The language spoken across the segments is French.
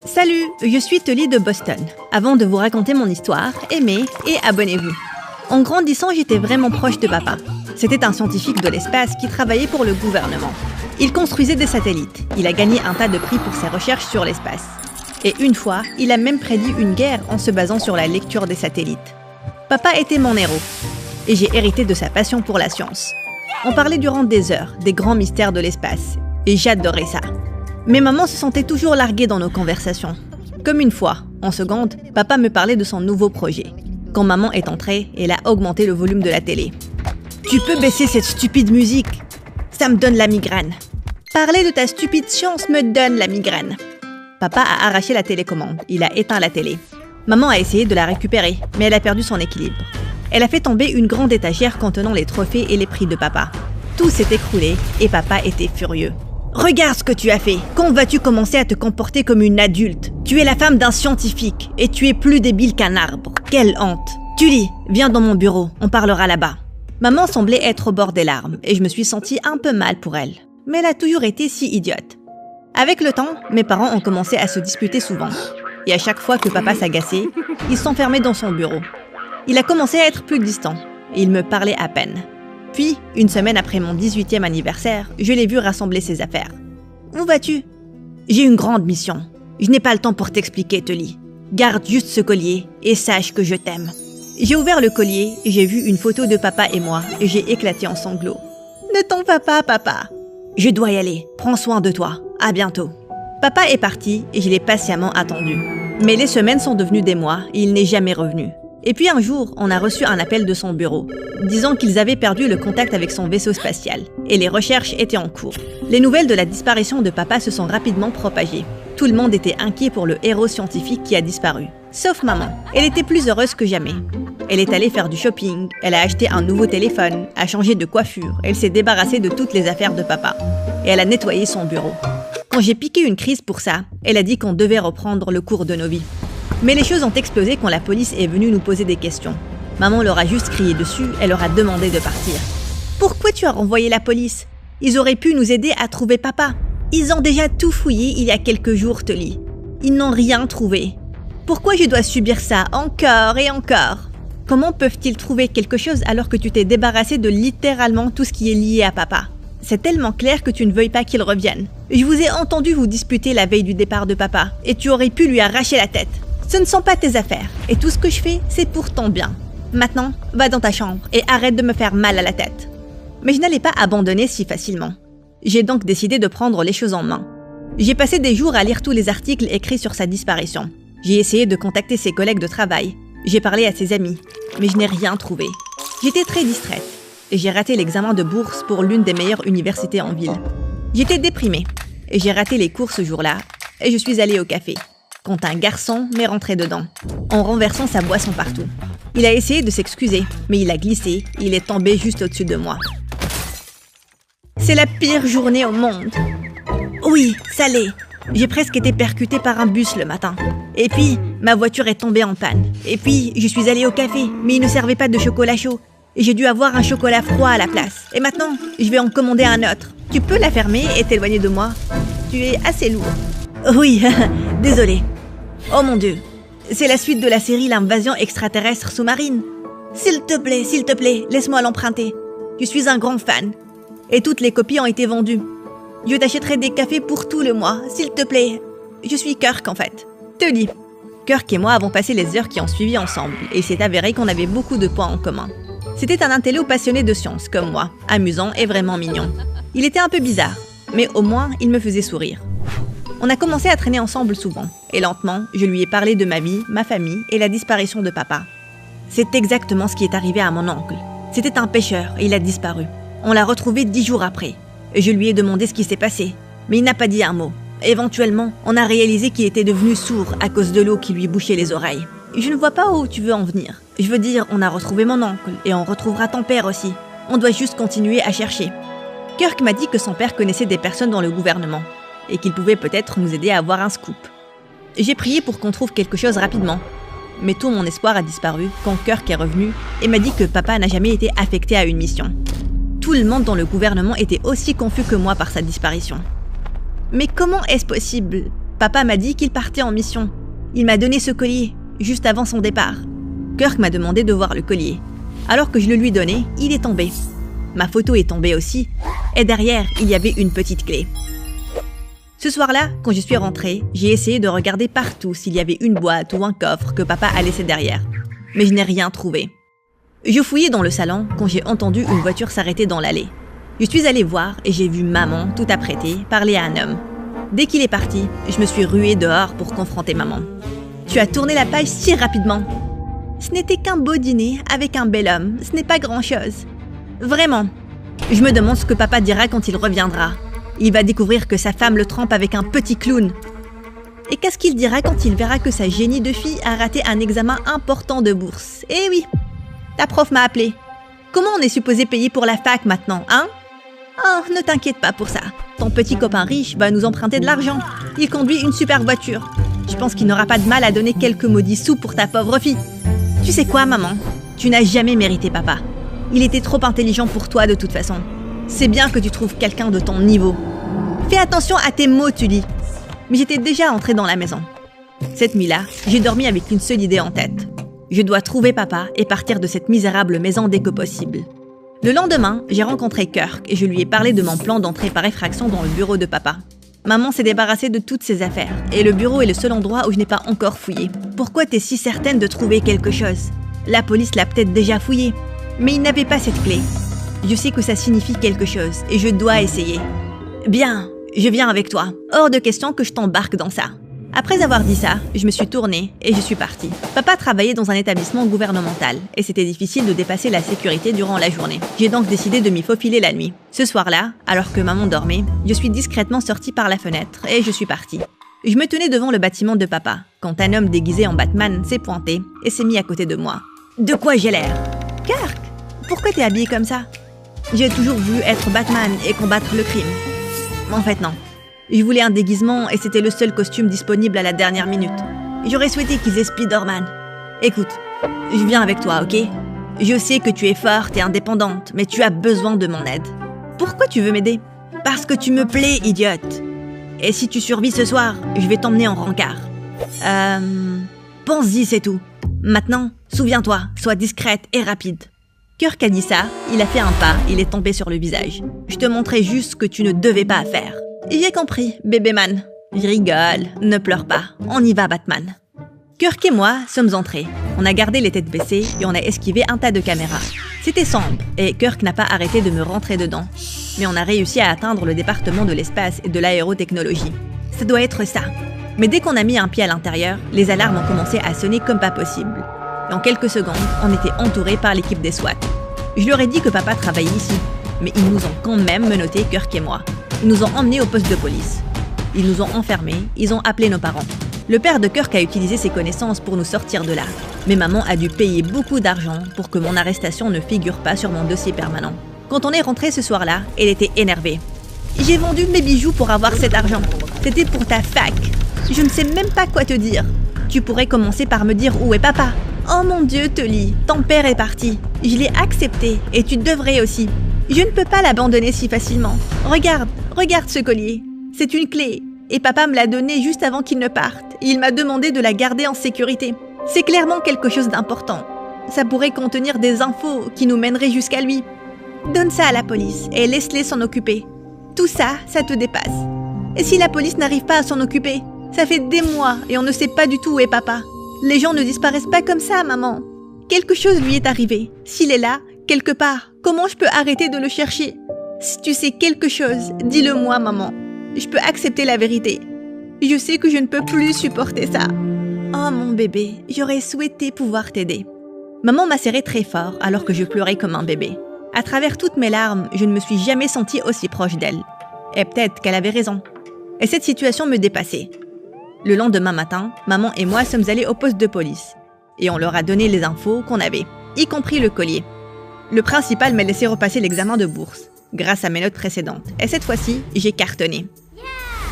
Salut, je suis Tully de Boston. Avant de vous raconter mon histoire, aimez et abonnez-vous. En grandissant, j'étais vraiment proche de papa. C'était un scientifique de l'espace qui travaillait pour le gouvernement. Il construisait des satellites. Il a gagné un tas de prix pour ses recherches sur l'espace. Et une fois, il a même prédit une guerre en se basant sur la lecture des satellites. Papa était mon héros. Et j'ai hérité de sa passion pour la science. On parlait durant des heures des grands mystères de l'espace. Et j'adorais ça. Mais maman se sentait toujours larguée dans nos conversations. Comme une fois, en seconde, papa me parlait de son nouveau projet. Quand maman est entrée, elle a augmenté le volume de la télé. « Tu peux baisser cette stupide musique? Ça me donne la migraine. »« Parler de ta stupide science me donne la migraine. » Papa a arraché la télécommande. Il a éteint la télé. Maman a essayé de la récupérer, mais elle a perdu son équilibre. Elle a fait tomber une grande étagère contenant les trophées et les prix de papa. Tout s'est écroulé et papa était furieux. « Regarde ce que tu as fait! Quand vas-tu commencer à te comporter comme une adulte? Tu es la femme d'un scientifique et tu es plus débile qu'un arbre. Quelle honte! Tully, viens dans mon bureau, on parlera là-bas. » Maman semblait être au bord des larmes et je me suis sentie un peu mal pour elle. Mais elle a toujours été si idiote. Avec le temps, mes parents ont commencé à se disputer souvent. Et à chaque fois que papa s'agaçait, il s'enfermait dans son bureau. Il a commencé à être plus distant et il me parlait à peine. Puis, une semaine après mon 18e anniversaire, je l'ai vu rassembler ses affaires. « Où vas-tu? »« J'ai une grande mission. Je n'ai pas le temps pour t'expliquer, Tully. Garde juste ce collier et sache que je t'aime. » J'ai ouvert le collier et j'ai vu une photo de papa et moi et j'ai éclaté en sanglots. « Ne t'en vas pas, papa. »« Je dois y aller. Prends soin de toi. À bientôt. » Papa est parti et je l'ai patiemment attendu. Mais les semaines sont devenues des mois et il n'est jamais revenu. Et puis un jour, on a reçu un appel de son bureau, disant qu'ils avaient perdu le contact avec son vaisseau spatial, et les recherches étaient en cours. Les nouvelles de la disparition de papa se sont rapidement propagées. Tout le monde était inquiet pour le héros scientifique qui a disparu. Sauf maman. Elle était plus heureuse que jamais. Elle est allée faire du shopping, elle a acheté un nouveau téléphone, a changé de coiffure, elle s'est débarrassée de toutes les affaires de papa. Et elle a nettoyé son bureau. Quand j'ai piqué une crise pour ça, elle a dit qu'on devait reprendre le cours de nos vies. Mais les choses ont explosé quand la police est venue nous poser des questions. Maman leur a juste crié dessus, elle leur a demandé de partir. « Pourquoi tu as renvoyé la police? Ils auraient pu nous aider à trouver papa. Ils ont déjà tout fouillé il y a quelques jours, Tully. Ils n'ont rien trouvé. Pourquoi je dois subir ça encore et encore? Comment peuvent-ils trouver quelque chose alors que tu t'es débarrassé de littéralement tout ce qui est lié à papa? C'est tellement clair que tu ne veuilles pas qu'il revienne. Je vous ai entendu vous disputer la veille du départ de papa et tu aurais pu lui arracher la tête. Ce ne sont pas tes affaires, et tout ce que je fais, c'est pour ton bien. Maintenant, va dans ta chambre et arrête de me faire mal à la tête. » Mais je n'allais pas abandonner si facilement. J'ai donc décidé de prendre les choses en main. J'ai passé des jours à lire tous les articles écrits sur sa disparition. J'ai essayé de contacter ses collègues de travail. J'ai parlé à ses amis, mais je n'ai rien trouvé. J'étais très distraite, et j'ai raté l'examen de bourse pour l'une des meilleures universités en ville. J'étais déprimée, et j'ai raté les cours ce jour-là, et je suis allée au café. Quand un garçon m'est rentré dedans, en renversant sa boisson partout. Il a essayé de s'excuser, mais il a glissé et il est tombé juste au-dessus de moi. C'est la pire journée au monde. Oui, ça l'est. J'ai presque été percutée par un bus le matin. Et puis, ma voiture est tombée en panne. Et puis, je suis allée au café, mais il ne servait pas de chocolat chaud. Et j'ai dû avoir un chocolat froid à la place. Et maintenant, je vais en commander un autre. Tu peux la fermer et t'éloigner de moi? Tu es assez lourd. Oui, désolé. Oh mon Dieu, c'est la suite de la série L'invasion extraterrestre sous-marine. S'il te plaît, laisse-moi l'emprunter. Je suis un grand fan. Et toutes les copies ont été vendues. Je t'achèterai des cafés pour tout le mois, s'il te plaît. Je suis Kirk en fait. Tully. Kirk et moi avons passé les heures qui ont suivi ensemble et il s'est avéré qu'on avait beaucoup de points en commun. C'était un intello passionné de science comme moi, amusant et vraiment mignon. Il était un peu bizarre, mais au moins il me faisait sourire. On a commencé à traîner ensemble souvent, et lentement, je lui ai parlé de ma vie, ma famille et la disparition de papa. C'est exactement ce qui est arrivé à mon oncle. C'était un pêcheur et il a disparu. On l'a retrouvé 10 jours après. Et je lui ai demandé ce qui s'est passé, mais il n'a pas dit un mot. Éventuellement, on a réalisé qu'il était devenu sourd à cause de l'eau qui lui bouchait les oreilles. Je ne vois pas où tu veux en venir. Je veux dire, on a retrouvé mon oncle et on retrouvera ton père aussi. On doit juste continuer à chercher. Kirk m'a dit que son père connaissait des personnes dans le gouvernement et qu'il pouvait peut-être nous aider à avoir un scoop. J'ai prié pour qu'on trouve quelque chose rapidement. Mais tout mon espoir a disparu quand Kirk est revenu et m'a dit que papa n'a jamais été affecté à une mission. Tout le monde dans le gouvernement était aussi confus que moi par sa disparition. Mais comment est-ce possible? Papa m'a dit qu'il partait en mission. Il m'a donné ce collier, juste avant son départ. Kirk m'a demandé de voir le collier. Alors que je le lui donnais, il est tombé. Ma photo est tombée aussi, et derrière, il y avait une petite clé. Ce soir-là, quand je suis rentrée, j'ai essayé de regarder partout s'il y avait une boîte ou un coffre que papa a laissé derrière. Mais je n'ai rien trouvé. Je fouillais dans le salon quand j'ai entendu une voiture s'arrêter dans l'allée. Je suis allée voir et j'ai vu maman, tout apprêtée, parler à un homme. Dès qu'il est parti, je me suis ruée dehors pour confronter maman. « Tu as tourné la page si rapidement. Ce n'était qu'un beau dîner avec un bel homme, ce n'est pas grand-chose. Vraiment. Je me demande ce que papa dira quand il reviendra. Il va découvrir que sa femme le trompe avec un petit clown. Et qu'est-ce qu'il dira quand il verra que sa génie de fille a raté un examen important de bourse? Eh oui, ta prof m'a appelé. Comment on est supposé payer pour la fac maintenant, hein? Oh, ne t'inquiète pas pour ça. Ton petit copain riche va nous emprunter de l'argent. Il conduit une super voiture. Je pense qu'il n'aura pas de mal à donner quelques maudits sous pour ta pauvre fille. Tu sais quoi, maman? Tu n'as jamais mérité papa. Il était trop intelligent pour toi de toute façon. C'est bien que tu trouves quelqu'un de ton niveau. Fais attention à tes mots, Tully. Mais j'étais déjà entrée dans la maison. Cette nuit-là, j'ai dormi avec une seule idée en tête. Je dois trouver papa et partir de cette misérable maison dès que possible. Le lendemain, j'ai rencontré Kirk et je lui ai parlé de mon plan d'entrée par effraction dans le bureau de papa. Maman s'est débarrassée de toutes ses affaires et le bureau est le seul endroit où je n'ai pas encore fouillé. Pourquoi t'es si certaine de trouver quelque chose? La police l'a peut-être déjà fouillé, mais il n'avait pas cette clé. Je sais que ça signifie quelque chose et je dois essayer. Bien, je viens avec toi. Hors de question que je t'embarque dans ça. Après avoir dit ça, je me suis tournée et je suis partie. Papa travaillait dans un établissement gouvernemental et c'était difficile de dépasser la sécurité durant la journée. J'ai donc décidé de m'y faufiler la nuit. Ce soir-là, alors que maman dormait, je suis discrètement sortie par la fenêtre et je suis partie. Je me tenais devant le bâtiment de papa quand un homme déguisé en Batman s'est pointé et s'est mis à côté de moi. De quoi j'ai l'air? Kirk, pourquoi t'es habillé comme ça? J'ai toujours voulu être Batman et combattre le crime. En fait, non. Je voulais un déguisement et c'était le seul costume disponible à la dernière minute. J'aurais souhaité qu'ils aient Spider-Man. Écoute, je viens avec toi, ok? Je sais que tu es forte et indépendante, mais tu as besoin de mon aide. Pourquoi tu veux m'aider? Parce que tu me plais, idiote. Et si tu survis ce soir, je vais t'emmener en rencard. Pense-y, c'est tout. Maintenant, souviens-toi, sois discrète et rapide. Kirk a dit ça, il a fait un pas, il est tombé sur le visage. Je te montrais juste ce que tu ne devais pas faire. J'ai compris, bébé man. Je rigole, ne pleure pas, on y va Batman. Kirk et moi sommes entrés. On a gardé les têtes baissées et on a esquivé un tas de caméras. C'était sombre et Kirk n'a pas arrêté de me rentrer dedans. Mais on a réussi à atteindre le département de l'espace et de l'aérotechnologie. Ça doit être ça. Mais dès qu'on a mis un pied à l'intérieur, les alarmes ont commencé à sonner comme pas possible. Et en quelques secondes, on était entourés par l'équipe des SWAT. Je leur ai dit que papa travaillait ici, mais ils nous ont quand même menottés, Kirk et moi. Ils nous ont emmenés au poste de police. Ils nous ont enfermés, ils ont appelé nos parents. Le père de Kirk a utilisé ses connaissances pour nous sortir de là. Mais maman a dû payer beaucoup d'argent pour que mon arrestation ne figure pas sur mon dossier permanent. Quand on est rentré ce soir-là, elle était énervée. J'ai vendu mes bijoux pour avoir cet argent. C'était pour ta fac. Je ne sais même pas quoi te dire. Tu pourrais commencer par me dire où est papa. Oh mon Dieu, Tully, ton père est parti. Je l'ai accepté et tu devrais aussi. Je ne peux pas l'abandonner si facilement. Regarde ce collier. C'est une clé. Et papa me l'a donnée juste avant qu'il ne parte. Et il m'a demandé de la garder en sécurité. C'est clairement quelque chose d'important. Ça pourrait contenir des infos qui nous mèneraient jusqu'à lui. Donne ça à la police et laisse-les s'en occuper. Tout ça, ça te dépasse. Et si la police n'arrive pas à s'en occuper? Ça fait des mois et on ne sait pas du tout où est papa. Les gens ne disparaissent pas comme ça, maman. Quelque chose lui est arrivé. S'il est là, quelque part, comment je peux arrêter de le chercher? Si tu sais quelque chose, dis-le-moi, maman. Je peux accepter la vérité. Je sais que je ne peux plus supporter ça. Oh mon bébé, j'aurais souhaité pouvoir t'aider. Maman m'a serré très fort alors que je pleurais comme un bébé. À travers toutes mes larmes, je ne me suis jamais sentie aussi proche d'elle. Et peut-être qu'elle avait raison. Et cette situation me dépassait. Le lendemain matin, maman et moi sommes allés au poste de police. Et on leur a donné les infos qu'on avait, y compris le collier. Le principal m'a laissé repasser l'examen de bourse, grâce à mes notes précédentes. Et cette fois-ci, j'ai cartonné.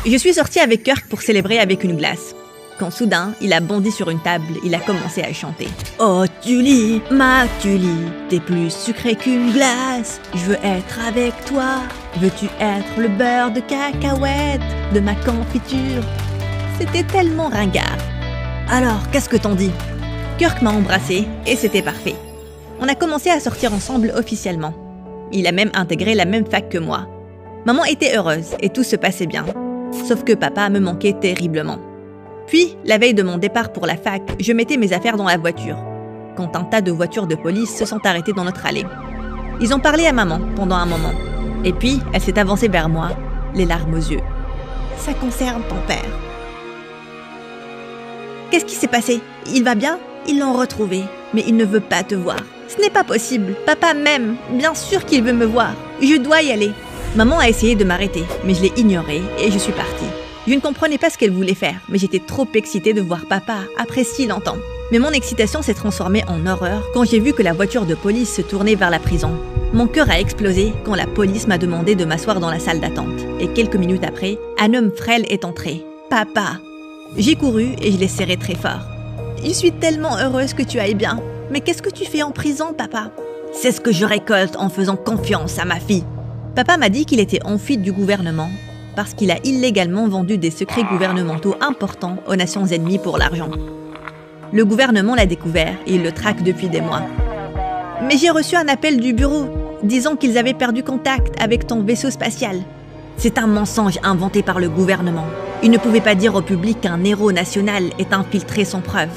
Je suis sortie avec Kirk pour célébrer avec une glace. Quand soudain, il a bondi sur une table, il a commencé à chanter. Oh Tully, ma Tully, t'es plus sucrée qu'une glace. Je veux être avec toi. Veux-tu être le beurre de cacahuète de ma confiture? C'était tellement ringard. Alors, qu'est-ce que t'en dis? Kirk m'a embrassé et c'était parfait. On a commencé à sortir ensemble officiellement. Il a même intégré la même fac que moi. Maman était heureuse et tout se passait bien. Sauf que papa me manquait terriblement. Puis, la veille de mon départ pour la fac, je mettais mes affaires dans la voiture, quand un tas de voitures de police se sont arrêtées dans notre allée. Ils ont parlé à maman pendant un moment. Et puis, elle s'est avancée vers moi, les larmes aux yeux. Ça concerne ton père. Qu'est-ce qui s'est passé? Il va bien? Ils l'ont retrouvé, mais il ne veut pas te voir. Ce n'est pas possible. Papa m'aime. Bien sûr qu'il veut me voir. Je dois y aller. Maman a essayé de m'arrêter, mais je l'ai ignorée et je suis partie. Je ne comprenais pas ce qu'elle voulait faire, mais j'étais trop excitée de voir papa après si longtemps. Mais mon excitation s'est transformée en horreur quand j'ai vu que la voiture de police se tournait vers la prison. Mon cœur a explosé quand la police m'a demandé de m'asseoir dans la salle d'attente. Et quelques minutes après, un homme frêle est entré. Papa! J'ai couru et je l'ai serré très fort. Je suis tellement heureuse que tu ailles bien. Mais qu'est-ce que tu fais en prison, papa? C'est ce que je récolte en faisant confiance à ma fille. Papa m'a dit qu'il était en fuite du gouvernement parce qu'il a illégalement vendu des secrets gouvernementaux importants aux nations ennemies pour l'argent. Le gouvernement l'a découvert et il le traque depuis des mois. Mais j'ai reçu un appel du bureau disant qu'ils avaient perdu contact avec ton vaisseau spatial. C'est un mensonge inventé par le gouvernement. Ils ne pouvaient pas dire au public qu'un héros national est infiltré sans preuve.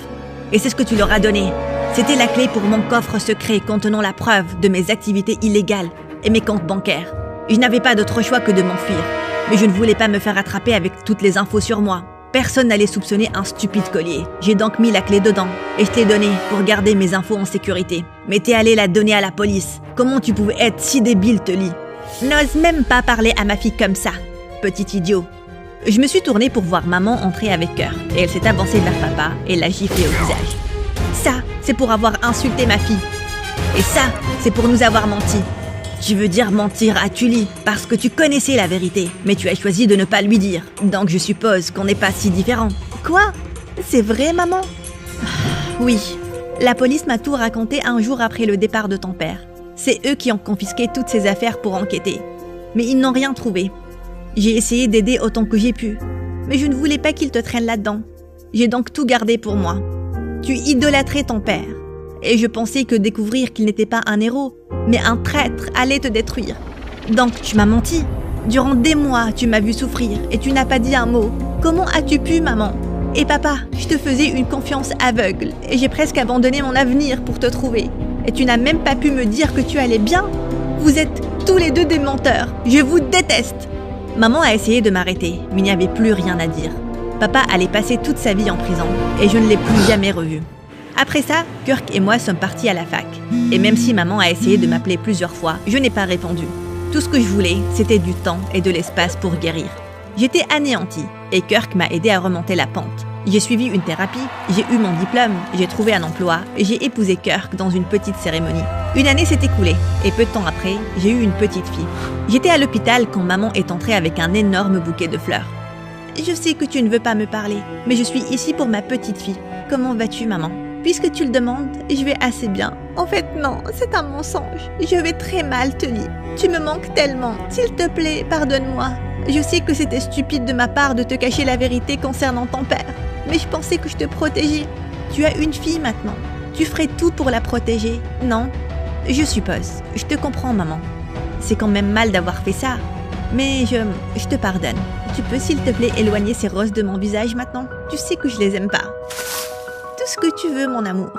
Et c'est ce que tu leur as donné. C'était la clé pour mon coffre secret contenant la preuve de mes activités illégales et mes comptes bancaires. Je n'avais pas d'autre choix que de m'enfuir. Mais je ne voulais pas me faire attraper avec toutes les infos sur moi. Personne n'allait soupçonner un stupide collier. J'ai donc mis la clé dedans et je te l'ai donnée pour garder mes infos en sécurité. Mais t'es allé la donner à la police. Comment tu pouvais être si débile, Tully? N'ose même pas parler à ma fille comme ça, petit idiot. Je me suis tournée pour voir maman entrer avec cœur et elle s'est avancée vers papa et l'a giflé au visage. Ça, c'est pour avoir insulté ma fille. Et ça, c'est pour nous avoir menti. Tu veux dire mentir à Tully parce que tu connaissais la vérité, mais tu as choisi de ne pas lui dire. Donc je suppose qu'on n'est pas si différents. Quoi? C'est vrai, maman? Oui. La police m'a tout raconté un jour après le départ de ton père. C'est eux qui ont confisqué toutes ses affaires pour enquêter. Mais ils n'ont rien trouvé. J'ai essayé d'aider autant que j'ai pu, mais je ne voulais pas qu'ils te traînent là-dedans. J'ai donc tout gardé pour moi. Tu idolâtrais ton père. Et je pensais que découvrir qu'il n'était pas un héros, mais un traître allait te détruire. Donc tu m'as menti. Durant des mois, tu m'as vu souffrir et tu n'as pas dit un mot. Comment as-tu pu, maman? Et papa, je te faisais une confiance aveugle et j'ai presque abandonné mon avenir pour te trouver. Et tu n'as même pas pu me dire que tu allais bien. Vous êtes tous les deux des menteurs. Je vous déteste. Maman a essayé de m'arrêter, mais il n'y avait plus rien à dire. Papa allait passer toute sa vie en prison et je ne l'ai plus jamais revu. Après ça, Kirk et moi sommes partis à la fac. Et même si maman a essayé de m'appeler plusieurs fois, je n'ai pas répondu. Tout ce que je voulais, c'était du temps et de l'espace pour guérir. J'étais anéantie et Kirk m'a aidé à remonter la pente. J'ai suivi une thérapie, j'ai eu mon diplôme, j'ai trouvé un emploi et j'ai épousé Kirk dans une petite cérémonie. Une année s'est écoulée et peu de temps après, j'ai eu une petite fille. J'étais à l'hôpital quand maman est entrée avec un énorme bouquet de fleurs. Je sais que tu ne veux pas me parler, mais je suis ici pour ma petite fille. Comment vas-tu, maman? Puisque tu le demandes, je vais assez bien. En fait, non, c'est un mensonge. Je vais très mal, Tully. Tu me manques tellement. S'il te plaît, pardonne-moi. Je sais que c'était stupide de ma part de te cacher la vérité concernant ton père. Mais je pensais que je te protégeais. Tu as une fille maintenant. Tu ferais tout pour la protéger, non? Je suppose. Je te comprends, maman. C'est quand même mal d'avoir fait ça. Mais je te pardonne. Tu peux, s'il te plaît, éloigner ces roses de mon visage maintenant? Tu sais que je les aime pas. Tout ce que tu veux, mon amour.